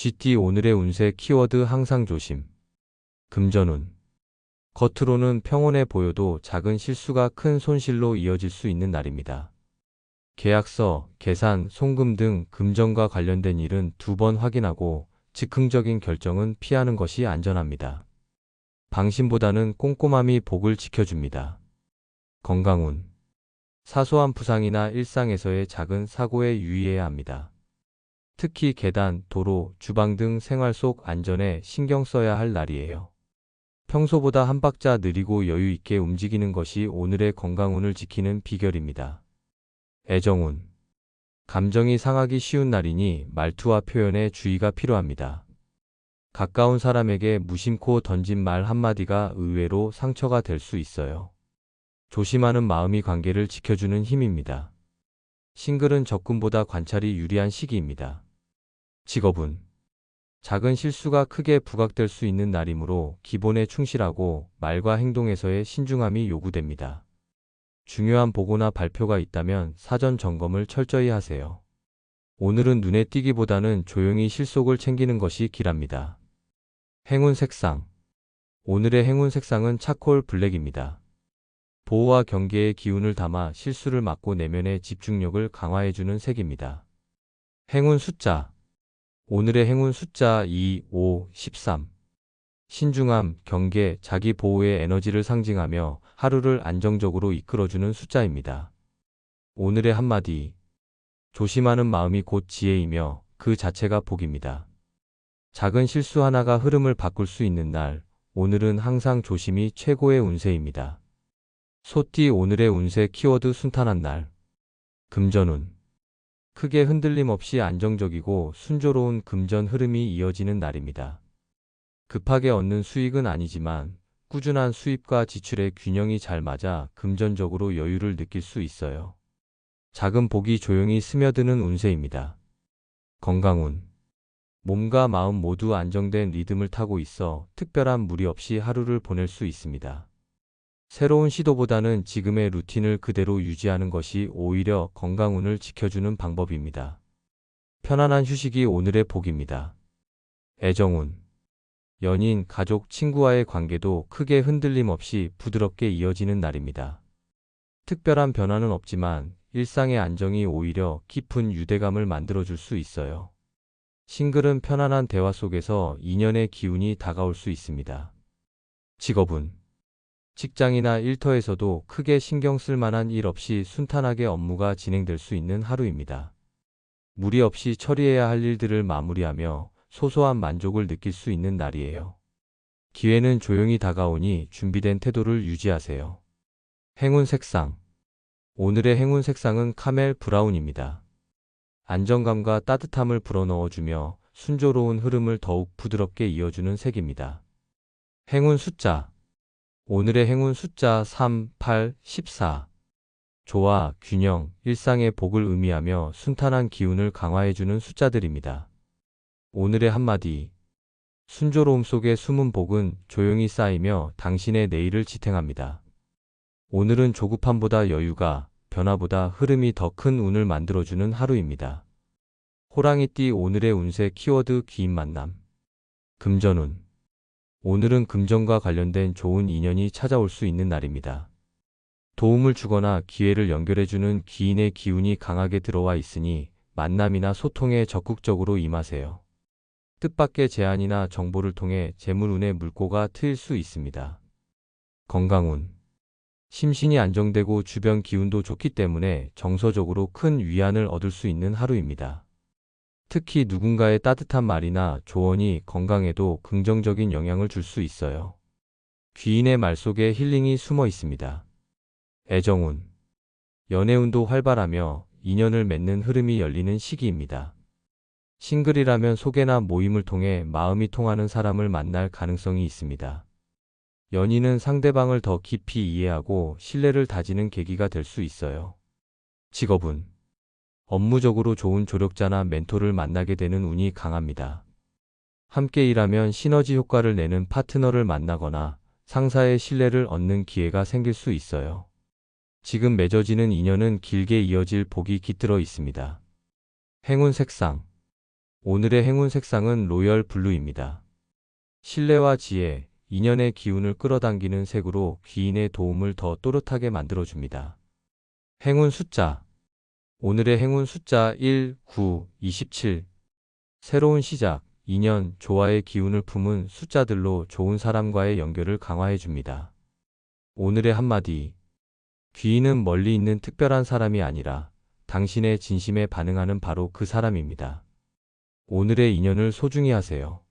GT 오늘의 운세 키워드 항상 조심. 금전운. 겉으로는 평온해 보여도 작은 실수가 큰 손실로 이어질 수 있는 날입니다. 계약서, 계산, 송금 등 금전과 관련된 일은 2번 확인하고 즉흥적인 결정은 피하는 것이 안전합니다. 방심보다는 꼼꼼함이 복을 지켜줍니다. 건강운. 사소한 부상이나 일상에서의 작은 사고에 유의해야 합니다. 특히 계단, 도로, 주방 등 생활 속 안전에 신경 써야 할 날이에요. 평소보다 한 박자 느리고 여유 있게 움직이는 것이 오늘의 건강운을 지키는 비결입니다. 애정운. 감정이 상하기 쉬운 날이니 말투와 표현에 주의가 필요합니다. 가까운 사람에게 무심코 던진 말 한마디가 의외로 상처가 될 수 있어요. 조심하는 마음이 관계를 지켜주는 힘입니다. 싱글은 적금보다 관찰이 유리한 시기입니다. 직업운. 작은 실수가 크게 부각될 수 있는 날이므로 기본에 충실하고 말과 행동에서의 신중함이 요구됩니다. 중요한 보고나 발표가 있다면 사전 점검을 철저히 하세요. 오늘은 눈에 띄기보다는 조용히 실속을 챙기는 것이 길합니다. 행운 색상. 오늘의 행운 색상은 차콜 블랙입니다. 보호와 경계의 기운을 담아 실수를 막고 내면의 집중력을 강화해주는 색입니다. 행운 숫자. 오늘의 행운 숫자 2, 5, 13. 신중함, 경계, 자기 보호의 에너지를 상징하며 하루를 안정적으로 이끌어주는 숫자입니다. 오늘의 한마디. 조심하는 마음이 곧 지혜이며 그 자체가 복입니다. 작은 실수 하나가 흐름을 바꿀 수 있는 날, 오늘은 항상 조심이 최고의 운세입니다. 소띠 오늘의 운세 키워드 순탄한 날. 금전운. 크게 흔들림 없이 안정적이고 순조로운 금전 흐름이 이어지는 날입니다. 급하게 얻는 수익은 아니지만 꾸준한 수입과 지출의 균형이 잘 맞아 금전적으로 여유를 느낄 수 있어요. 작은 복이 조용히 스며드는 운세입니다. 건강운. 몸과 마음 모두 안정된 리듬을 타고 있어 특별한 무리 없이 하루를 보낼 수 있습니다. 새로운 시도보다는 지금의 루틴을 그대로 유지하는 것이 오히려 건강운을 지켜주는 방법입니다. 편안한 휴식이 오늘의 복입니다. 애정운. 연인, 가족, 친구와의 관계도 크게 흔들림 없이 부드럽게 이어지는 날입니다. 특별한 변화는 없지만 일상의 안정이 오히려 깊은 유대감을 만들어줄 수 있어요. 싱글은 편안한 대화 속에서 인연의 기운이 다가올 수 있습니다. 직업운. 직장이나 일터에서도 크게 신경 쓸 만한 일 없이 순탄하게 업무가 진행될 수 있는 하루입니다. 무리 없이 처리해야 할 일들을 마무리하며 소소한 만족을 느낄 수 있는 날이에요. 기회는 조용히 다가오니 준비된 태도를 유지하세요. 행운 색상. 오늘의 행운 색상은 카멜 브라운입니다. 안정감과 따뜻함을 불어넣어주며 순조로운 흐름을 더욱 부드럽게 이어주는 색입니다. 행운 숫자. 오늘의 행운 숫자 3, 8, 14. 조화, 균형, 일상의 복을 의미하며 순탄한 기운을 강화해주는 숫자들입니다. 오늘의 한마디. 순조로움 속의 숨은 복은 조용히 쌓이며 당신의 내일을 지탱합니다. 오늘은 조급함보다 여유가, 변화보다 흐름이 더 큰 운을 만들어주는 하루입니다. 호랑이띠 오늘의 운세 키워드 귀인 만남. 금전운. 오늘은 금전과 관련된 좋은 인연이 찾아올 수 있는 날입니다. 도움을 주거나 기회를 연결해주는 귀인의 기운이 강하게 들어와 있으니 만남이나 소통에 적극적으로 임하세요. 뜻밖의 제안이나 정보를 통해 재물운의 물꼬가 트일 수 있습니다. 건강운. 심신이 안정되고 주변 기운도 좋기 때문에 정서적으로 큰 위안을 얻을 수 있는 하루입니다. 특히 누군가의 따뜻한 말이나 조언이 건강에도 긍정적인 영향을 줄 수 있어요. 귀인의 말 속에 힐링이 숨어 있습니다. 애정운. 연애운도 활발하며 인연을 맺는 흐름이 열리는 시기입니다. 싱글이라면 소개나 모임을 통해 마음이 통하는 사람을 만날 가능성이 있습니다. 연인은 상대방을 더 깊이 이해하고 신뢰를 다지는 계기가 될 수 있어요. 직업운. 업무적으로 좋은 조력자나 멘토를 만나게 되는 운이 강합니다. 함께 일하면 시너지 효과를 내는 파트너를 만나거나 상사의 신뢰를 얻는 기회가 생길 수 있어요. 지금 맺어지는 인연은 길게 이어질 복이 깃들어 있습니다. 행운 색상. 오늘의 행운 색상은 로열 블루입니다. 신뢰와 지혜, 인연의 기운을 끌어당기는 색으로 귀인의 도움을 더 또렷하게 만들어줍니다. 행운 숫자. 오늘의 행운 숫자 1, 9, 27. 새로운 시작, 인연, 조화의 기운을 품은 숫자들로 좋은 사람과의 연결을 강화해줍니다. 오늘의 한마디. 귀인은 멀리 있는 특별한 사람이 아니라 당신의 진심에 반응하는 바로 그 사람입니다. 오늘의 인연을 소중히 하세요.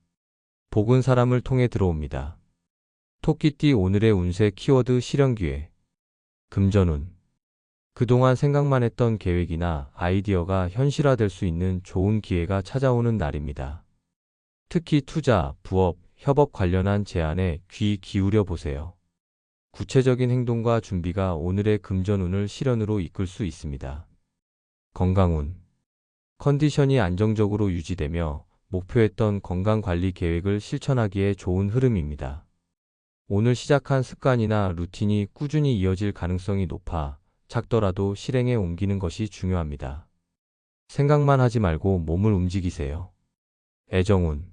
복은 사람을 통해 들어옵니다. 토끼띠 오늘의 운세 키워드 실현기회. 금전운. 그동안 생각만 했던 계획이나 아이디어가 현실화될 수 있는 좋은 기회가 찾아오는 날입니다. 특히 투자, 부업, 협업 관련한 제안에 귀 기울여 보세요. 구체적인 행동과 준비가 오늘의 금전운을 실현으로 이끌 수 있습니다. 건강운. 컨디션이 안정적으로 유지되며 목표했던 건강관리 계획을 실천하기에 좋은 흐름입니다. 오늘 시작한 습관이나 루틴이 꾸준히 이어질 가능성이 높아 작더라도 실행에 옮기는 것이 중요합니다. 생각만 하지 말고 몸을 움직이세요. 애정운.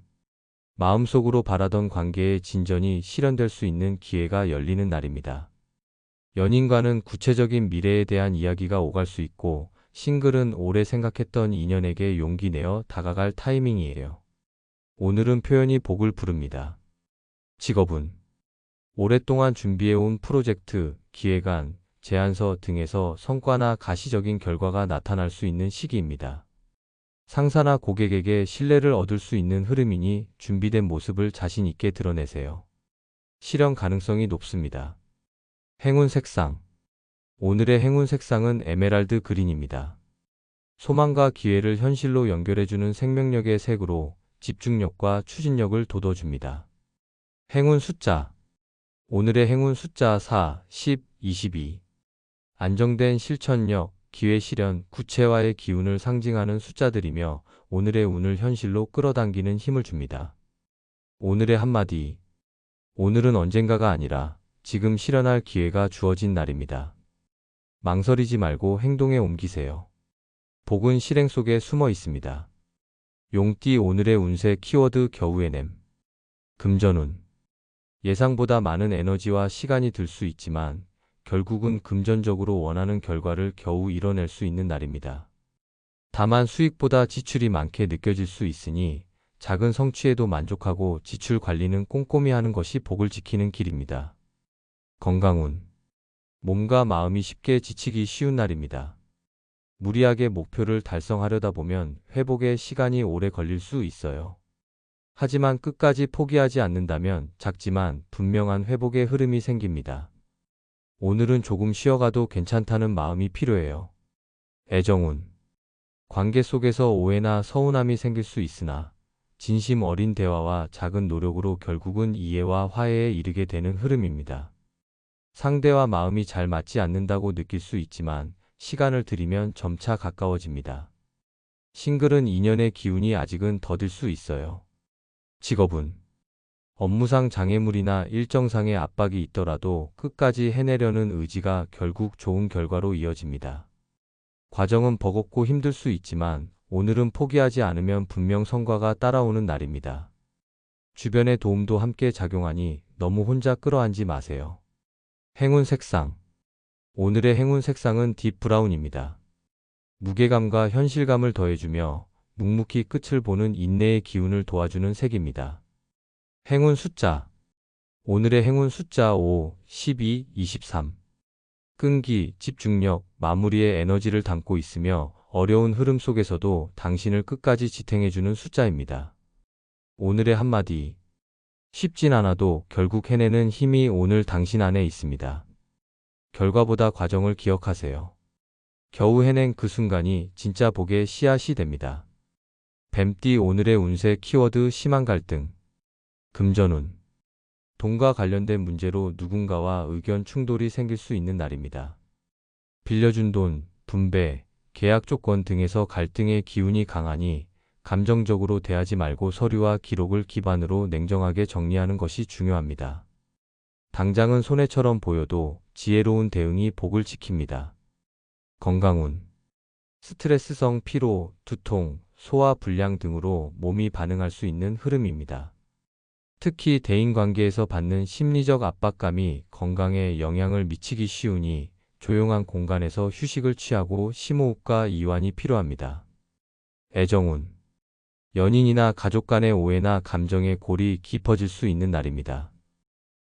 마음속으로 바라던 관계의 진전이 실현될 수 있는 기회가 열리는 날입니다. 연인과는 구체적인 미래에 대한 이야기가 오갈 수 있고, 싱글은 오래 생각했던 인연에게 용기 내어 다가갈 타이밍이에요. 오늘은 표현이 복을 부릅니다. 직업운. 오랫동안 준비해온 프로젝트, 기획안, 제안서 등에서 성과나 가시적인 결과가 나타날 수 있는 시기입니다. 상사나 고객에게 신뢰를 얻을 수 있는 흐름이니 준비된 모습을 자신 있게 드러내세요. 실현 가능성이 높습니다. 행운 색상. 오늘의 행운 색상은 에메랄드 그린입니다. 소망과 기회를 현실로 연결해주는 생명력의 색으로 집중력과 추진력을 돋워줍니다. 행운 숫자. 오늘의 행운 숫자 4, 10, 22. 안정된 실천력, 기회 실현, 구체화의 기운을 상징하는 숫자들이며 오늘의 운을 현실로 끌어당기는 힘을 줍니다. 오늘의 한마디. 오늘은 언젠가가 아니라 지금 실현할 기회가 주어진 날입니다. 망설이지 말고 행동에 옮기세요. 복은 실행 속에 숨어 있습니다. 용띠 오늘의 운세 키워드 겨우의 냄. 금전운. 예상보다 많은 에너지와 시간이 들 수 있지만 결국은 금전적으로 원하는 결과를 겨우 이뤄낼 수 있는 날입니다. 다만 수익보다 지출이 많게 느껴질 수 있으니 작은 성취에도 만족하고 지출 관리는 꼼꼼히 하는 것이 복을 지키는 길입니다. 건강운. 몸과 마음이 쉽게 지치기 쉬운 날입니다. 무리하게 목표를 달성하려다 보면 회복에 시간이 오래 걸릴 수 있어요. 하지만 끝까지 포기하지 않는다면 작지만 분명한 회복의 흐름이 생깁니다. 오늘은 조금 쉬어가도 괜찮다는 마음이 필요해요. 애정운. 관계 속에서 오해나 서운함이 생길 수 있으나 진심 어린 대화와 작은 노력으로 결국은 이해와 화해에 이르게 되는 흐름입니다. 상대와 마음이 잘 맞지 않는다고 느낄 수 있지만 시간을 들이면 점차 가까워집니다. 싱글은 인연의 기운이 아직은 더딜 수 있어요. 직업운. 업무상 장애물이나 일정상의 압박이 있더라도 끝까지 해내려는 의지가 결국 좋은 결과로 이어집니다. 과정은 버겁고 힘들 수 있지만 오늘은 포기하지 않으면 분명 성과가 따라오는 날입니다. 주변의 도움도 함께 작용하니 너무 혼자 끌어안지 마세요. 행운 색상. 오늘의 행운 색상은 딥 브라운입니다. 무게감과 현실감을 더해주며 묵묵히 끝을 보는 인내의 기운을 도와주는 색입니다. 행운 숫자. 오늘의 행운 숫자 5, 12, 23. 끈기, 집중력, 마무리의 에너지를 담고 있으며 어려운 흐름 속에서도 당신을 끝까지 지탱해주는 숫자입니다. 오늘의 한마디. 쉽진 않아도 결국 해내는 힘이 오늘 당신 안에 있습니다. 결과보다 과정을 기억하세요. 겨우 해낸 그 순간이 진짜 복의 씨앗이 됩니다. 뱀띠 오늘의 운세 키워드 심한 갈등. 금전운. 돈과 관련된 문제로 누군가와 의견 충돌이 생길 수 있는 날입니다. 빌려준 돈, 분배, 계약 조건 등에서 갈등의 기운이 강하니 감정적으로 대하지 말고 서류와 기록을 기반으로 냉정하게 정리하는 것이 중요합니다. 당장은 손해처럼 보여도 지혜로운 대응이 복을 지킵니다. 건강운. 스트레스성 피로, 두통, 소화 불량 등으로 몸이 반응할 수 있는 흐름입니다. 특히 대인관계에서 받는 심리적 압박감이 건강에 영향을 미치기 쉬우니 조용한 공간에서 휴식을 취하고 심호흡과 이완이 필요합니다. 애정운. 연인이나 가족 간의 오해나 감정의 골이 깊어질 수 있는 날입니다.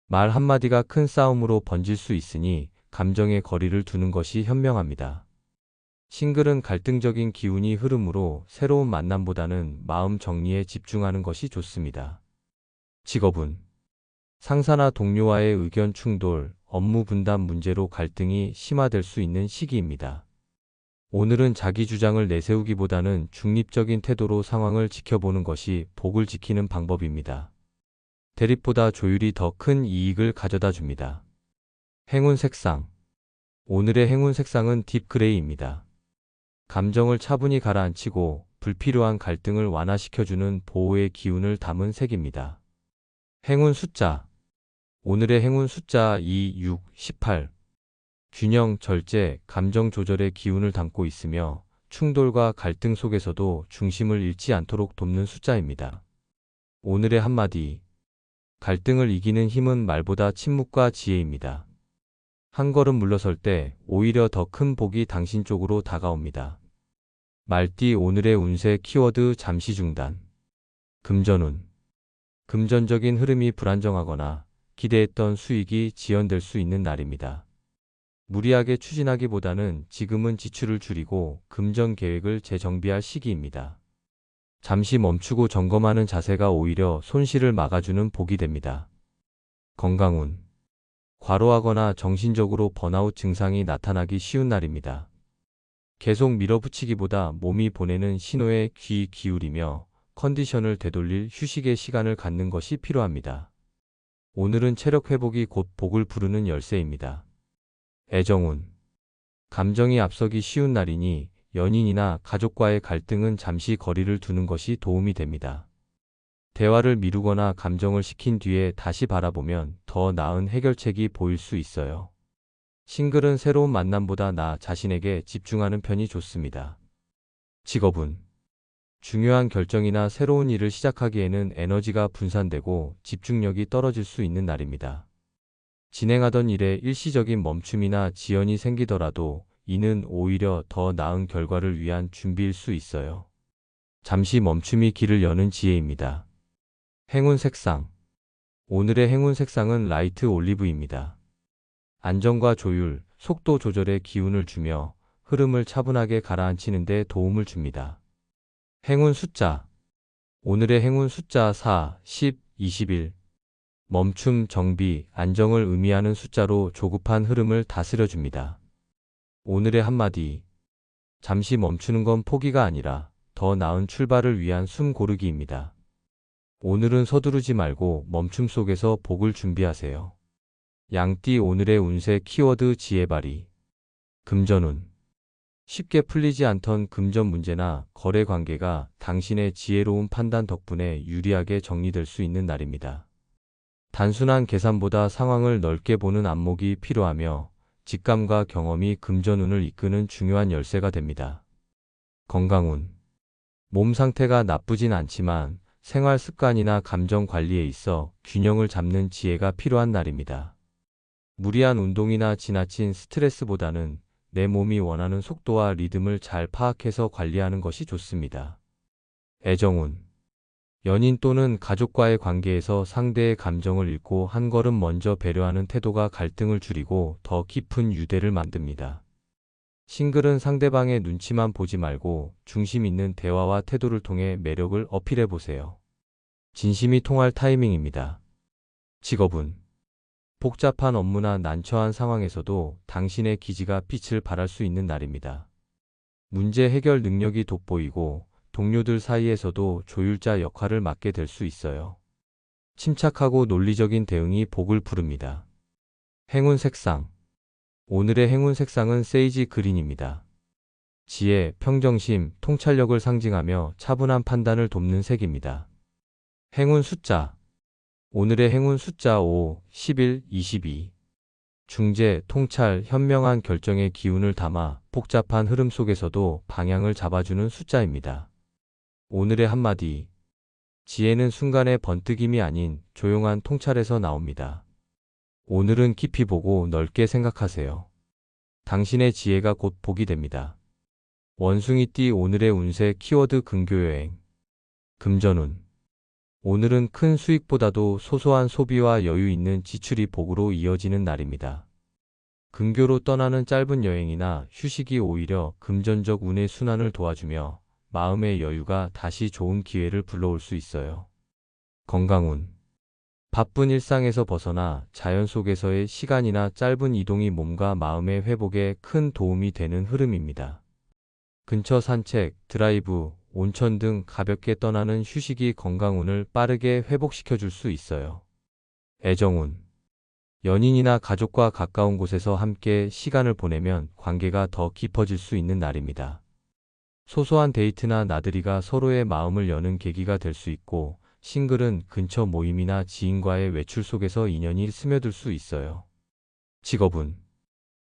말 한마디가 큰 싸움으로 번질 수 있으니 감정의 거리를 두는 것이 현명합니다. 싱글은 갈등적인 기운이 흐르므로 새로운 만남보다는 마음 정리에 집중하는 것이 좋습니다. 직업운. 상사나 동료와의 의견 충돌, 업무 분담 문제로 갈등이 심화될 수 있는 시기입니다. 오늘은 자기 주장을 내세우기보다는 중립적인 태도로 상황을 지켜보는 것이 복을 지키는 방법입니다. 대립보다 조율이 더 큰 이익을 가져다 줍니다. 행운 색상. 오늘의 행운 색상은 딥그레이입니다. 감정을 차분히 가라앉히고 불필요한 갈등을 완화시켜주는 보호의 기운을 담은 색입니다. 행운 숫자. 오늘의 행운 숫자 2, 6, 18. 균형, 절제, 감정 조절의 기운을 담고 있으며 충돌과 갈등 속에서도 중심을 잃지 않도록 돕는 숫자입니다. 오늘의 한마디. 갈등을 이기는 힘은 말보다 침묵과 지혜입니다. 한 걸음 물러설 때 오히려 더 큰 복이 당신 쪽으로 다가옵니다. 말띠. 오늘의 운세 키워드 잠시 중단. 금전운. 금전적인 흐름이 불안정하거나 기대했던 수익이 지연될 수 있는 날입니다. 무리하게 추진하기보다는 지금은 지출을 줄이고 금전 계획을 재정비할 시기입니다. 잠시 멈추고 점검하는 자세가 오히려 손실을 막아주는 복이 됩니다. 건강운. 과로하거나 정신적으로 번아웃 증상이 나타나기 쉬운 날입니다. 계속 밀어붙이기보다 몸이 보내는 신호에 귀 기울이며 컨디션을 되돌릴 휴식의 시간을 갖는 것이 필요합니다. 오늘은 체력 회복이 곧 복을 부르는 열쇠입니다. 애정운. 감정이 앞서기 쉬운 날이니 연인이나 가족과의 갈등은 잠시 거리를 두는 것이 도움이 됩니다. 대화를 미루거나 감정을 식힌 뒤에 다시 바라보면 더 나은 해결책이 보일 수 있어요. 싱글은 새로운 만남보다 나 자신에게 집중하는 편이 좋습니다. 직업운. 중요한 결정이나 새로운 일을 시작하기에는 에너지가 분산되고 집중력이 떨어질 수 있는 날입니다. 진행하던 일에 일시적인 멈춤이나 지연이 생기더라도 이는 오히려 더 나은 결과를 위한 준비일 수 있어요. 잠시 멈춤이 길을 여는 지혜입니다. 행운 색상. 오늘의 행운 색상은 라이트 올리브입니다. 안정과 조율, 속도 조절에 기운을 주며 흐름을 차분하게 가라앉히는 데 도움을 줍니다. 행운 숫자. 오늘의 행운 숫자 4, 10, 21. 멈춤, 정비, 안정을 의미하는 숫자로 조급한 흐름을 다스려줍니다. 오늘의 한마디. 잠시 멈추는 건 포기가 아니라 더 나은 출발을 위한 숨 고르기입니다. 오늘은 서두르지 말고 멈춤 속에서 복을 준비하세요. 양띠. 오늘의 운세 키워드 지혜발휘. 금전운. 쉽게 풀리지 않던 금전 문제나 거래 관계가 당신의 지혜로운 판단 덕분에 유리하게 정리될 수 있는 날입니다. 단순한 계산보다 상황을 넓게 보는 안목이 필요하며 직감과 경험이 금전운을 이끄는 중요한 열쇠가 됩니다. 건강운. 몸 상태가 나쁘진 않지만 생활 습관이나 감정 관리에 있어 균형을 잡는 지혜가 필요한 날입니다. 무리한 운동이나 지나친 스트레스보다는 내 몸이 원하는 속도와 리듬을 잘 파악해서 관리하는 것이 좋습니다. 애정운. 연인 또는 가족과의 관계에서 상대의 감정을 읽고 한 걸음 먼저 배려하는 태도가 갈등을 줄이고 더 깊은 유대를 만듭니다. 싱글은 상대방의 눈치만 보지 말고 중심 있는 대화와 태도를 통해 매력을 어필해 보세요. 진심이 통할 타이밍입니다. 직업운. 복잡한 업무나 난처한 상황에서도 당신의 기지가 빛을 발할 수 있는 날입니다. 문제 해결 능력이 돋보이고 동료들 사이에서도 조율자 역할을 맡게 될 수 있어요. 침착하고 논리적인 대응이 복을 부릅니다. 행운 색상. 오늘의 행운 색상은 세이지 그린입니다. 지혜, 평정심, 통찰력을 상징하며 차분한 판단을 돕는 색입니다. 행운 숫자. 오늘의 행운 숫자 5, 11, 22. 중재, 통찰, 현명한 결정의 기운을 담아 복잡한 흐름 속에서도 방향을 잡아주는 숫자입니다. 오늘의 한마디. 지혜는 순간의 번뜩임이 아닌 조용한 통찰에서 나옵니다. 오늘은 깊이 보고 넓게 생각하세요. 당신의 지혜가 곧 복이 됩니다. 원숭이띠 오늘의 운세 키워드 근교여행. 금전운. 오늘은 큰 수익보다도 소소한 소비와 여유 있는 지출이 복으로 이어지는 날입니다. 근교로 떠나는 짧은 여행이나 휴식이 오히려 금전적 운의 순환을 도와주며 마음의 여유가 다시 좋은 기회를 불러올 수 있어요. 건강운. 바쁜 일상에서 벗어나 자연 속에서의 시간이나 짧은 이동이 몸과 마음의 회복에 큰 도움이 되는 흐름입니다. 근처 산책, 드라이브, 온천 등 가볍게 떠나는 휴식이 건강운을 빠르게 회복시켜 줄 수 있어요. 애정운. 연인이나 가족과 가까운 곳에서 함께 시간을 보내면 관계가 더 깊어질 수 있는 날입니다. 소소한 데이트나 나들이가 서로의 마음을 여는 계기가 될 수 있고, 싱글은 근처 모임이나 지인과의 외출 속에서 인연이 스며들 수 있어요. 직업운.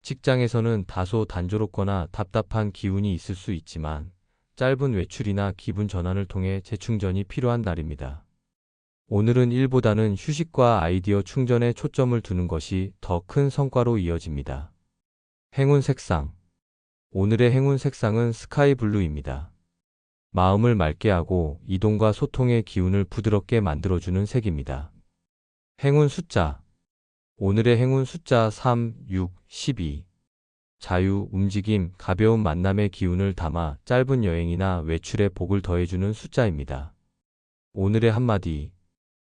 직장에서는 다소 단조롭거나 답답한 기운이 있을 수 있지만, 짧은 외출이나 기분 전환을 통해 재충전이 필요한 날입니다. 오늘은 일보다는 휴식과 아이디어 충전에 초점을 두는 것이 더 큰 성과로 이어집니다. 행운 색상. 오늘의 행운 색상은 스카이 블루입니다. 마음을 맑게 하고 이동과 소통의 기운을 부드럽게 만들어주는 색입니다. 행운 숫자. 오늘의 행운 숫자 3, 6, 12. 자유, 움직임, 가벼운 만남의 기운을 담아 짧은 여행이나 외출에 복을 더해주는 숫자입니다. 오늘의 한마디.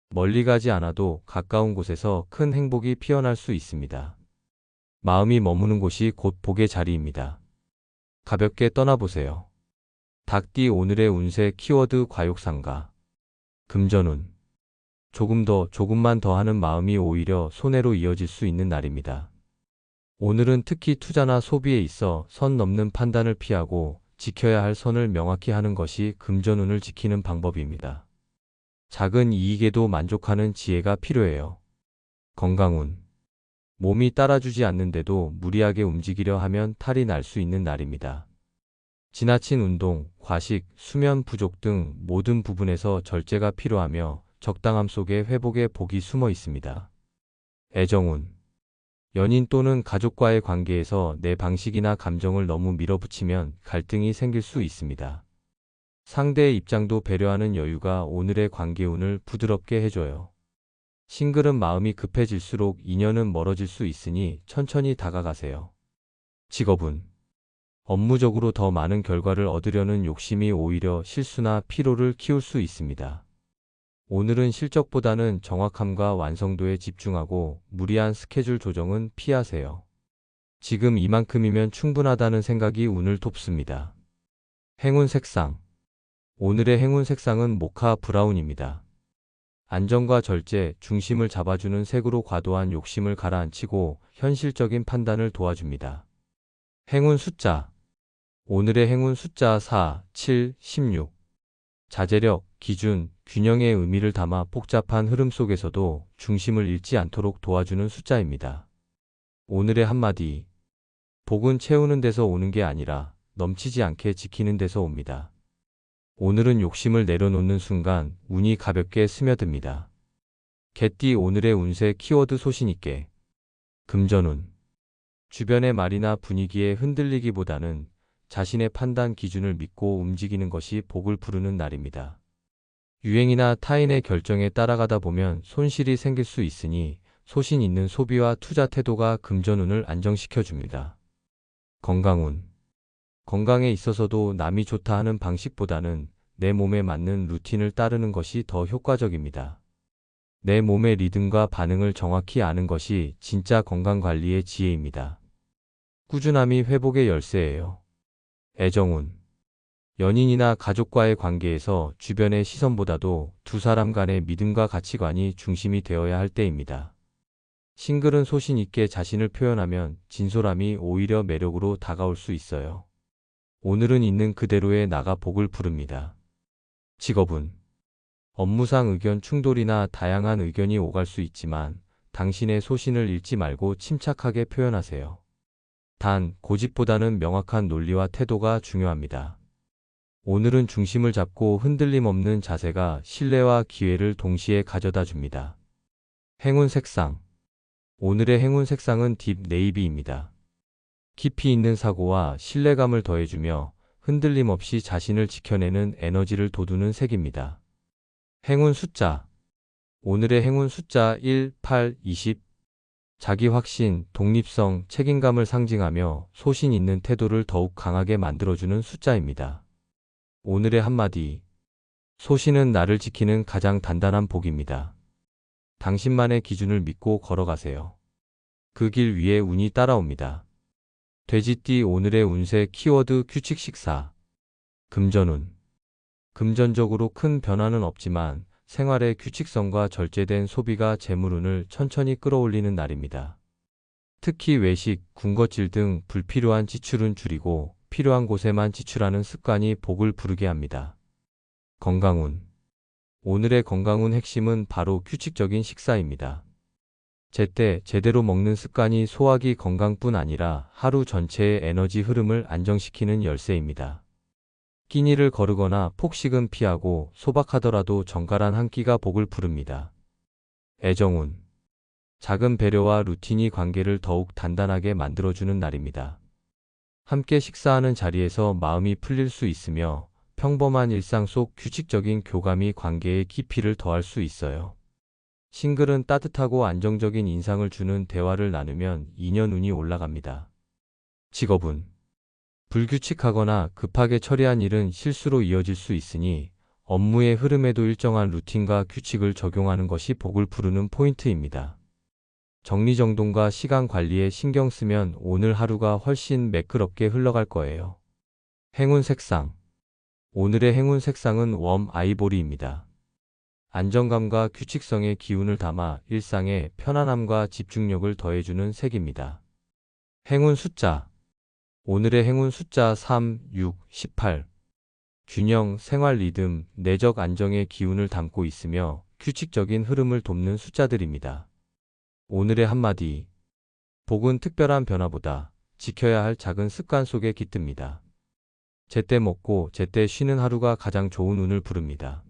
멀리 가지 않아도 가까운 곳에서 큰 행복이 피어날 수 있습니다. 마음이 머무는 곳이 곧 복의 자리입니다. 가볍게 떠나보세요. 닭띠 오늘의 운세 키워드 과욕상가. 금전운. 조금만 더 하는 마음이 오히려 손해로 이어질 수 있는 날입니다. 오늘은 특히 투자나 소비에 있어 선 넘는 판단을 피하고 지켜야 할 선을 명확히 하는 것이 금전운을 지키는 방법입니다. 작은 이익에도 만족하는 지혜가 필요해요. 건강운. 몸이 따라주지 않는데도 무리하게 움직이려 하면 탈이 날 수 있는 날입니다. 지나친 운동, 과식, 수면 부족 등 모든 부분에서 절제가 필요하며 적당함 속에 회복의 복이 숨어 있습니다. 애정운. 연인 또는 가족과의 관계에서 내 방식이나 감정을 너무 밀어붙이면 갈등이 생길 수 있습니다. 상대의 입장도 배려하는 여유가 오늘의 관계운을 부드럽게 해줘요. 싱글은 마음이 급해질수록 인연은 멀어질 수 있으니 천천히 다가가세요. 직업운. 업무적으로 더 많은 결과를 얻으려는 욕심이 오히려 실수나 피로를 키울 수 있습니다. 오늘은 실적보다는 정확함과 완성도에 집중하고 무리한 스케줄 조정은 피하세요. 지금 이만큼이면 충분하다는 생각이 운을 돕습니다. 행운 색상. 오늘의 행운 색상은 모카 브라운입니다. 안정과 절제, 중심을 잡아주는 색으로 과도한 욕심을 가라앉히고 현실적인 판단을 도와줍니다. 행운 숫자. 오늘의 행운 숫자 4, 7, 16. 자제력, 기준, 균형의 의미를 담아 복잡한 흐름 속에서도 중심을 잃지 않도록 도와주는 숫자입니다. 오늘의 한마디. 복은 채우는 데서 오는 게 아니라 넘치지 않게 지키는 데서 옵니다. 오늘은 욕심을 내려놓는 순간 운이 가볍게 스며듭니다. 개띠 오늘의 운세 키워드 소신있게. 금전운. 주변의 말이나 분위기에 흔들리기보다는 자신의 판단 기준을 믿고 움직이는 것이 복을 부르는 날입니다. 유행이나 타인의 결정에 따라가다 보면 손실이 생길 수 있으니 소신 있는 소비와 투자 태도가 금전운을 안정시켜줍니다. 건강운. 건강에 있어서도 남이 좋다 하는 방식보다는 내 몸에 맞는 루틴을 따르는 것이 더 효과적입니다. 내 몸의 리듬과 반응을 정확히 아는 것이 진짜 건강관리의 지혜입니다. 꾸준함이 회복의 열쇠예요. 애정운. 연인이나 가족과의 관계에서 주변의 시선보다도 두 사람 간의 믿음과 가치관이 중심이 되어야 할 때입니다. 싱글은 소신 있게 자신을 표현하면 진솔함이 오히려 매력으로 다가올 수 있어요. 오늘은 있는 그대로의 나가 복을 부릅니다. 직업운. 업무상 의견 충돌이나 다양한 의견이 오갈 수 있지만 당신의 소신을 잃지 말고 침착하게 표현하세요. 단, 고집보다는 명확한 논리와 태도가 중요합니다. 오늘은 중심을 잡고 흔들림 없는 자세가 신뢰와 기회를 동시에 가져다 줍니다. 행운 색상. 오늘의 행운 색상은 딥 네이비입니다. 깊이 있는 사고와 신뢰감을 더해주며 흔들림 없이 자신을 지켜내는 에너지를 돋우는 색입니다. 행운 숫자. 오늘의 행운 숫자 1, 8, 20. 자기 확신, 독립성, 책임감을 상징하며 소신 있는 태도를 더욱 강하게 만들어주는 숫자입니다. 오늘의 한마디. 소신은 나를 지키는 가장 단단한 복입니다. 당신만의 기준을 믿고 걸어가세요. 그 길 위에 운이 따라옵니다. 돼지띠 오늘의 운세 키워드 규칙 식사. 금전운. 금전적으로 큰 변화는 없지만 생활의 규칙성과 절제된 소비가 재물운을 천천히 끌어올리는 날입니다. 특히 외식, 군것질 등 불필요한 지출은 줄이고 필요한 곳에만 지출하는 습관이 복을 부르게 합니다. 건강운. 오늘의 건강운 핵심은 바로 규칙적인 식사입니다. 제때 제대로 먹는 습관이 소화기 건강뿐 아니라 하루 전체의 에너지 흐름을 안정시키는 열쇠입니다. 끼니를 거르거나 폭식은 피하고 소박하더라도 정갈한 한 끼가 복을 부릅니다. 애정운. 작은 배려와 루틴이 관계를 더욱 단단하게 만들어주는 날입니다. 함께 식사하는 자리에서 마음이 풀릴 수 있으며 평범한 일상 속 규칙적인 교감이 관계의 깊이를 더할 수 있어요. 싱글은 따뜻하고 안정적인 인상을 주는 대화를 나누면 인연운이 올라갑니다. 직업운. 불규칙하거나 급하게 처리한 일은 실수로 이어질 수 있으니 업무의 흐름에도 일정한 루틴과 규칙을 적용하는 것이 복을 부르는 포인트입니다. 정리정돈과 시간 관리에 신경 쓰면 오늘 하루가 훨씬 매끄럽게 흘러갈 거예요. 행운 색상. 오늘의 행운 색상은 웜 아이보리입니다. 안정감과 규칙성의 기운을 담아 일상에 편안함과 집중력을 더해주는 색입니다. 행운 숫자. 오늘의 행운 숫자 3, 6, 18. 균형, 생활 리듬, 내적 안정의 기운을 담고 있으며 규칙적인 흐름을 돕는 숫자들입니다. 오늘의 한마디. 복은 특별한 변화보다 지켜야 할 작은 습관 속에 깃듭니다. 제때 먹고 제때 쉬는 하루가 가장 좋은 운을 부릅니다.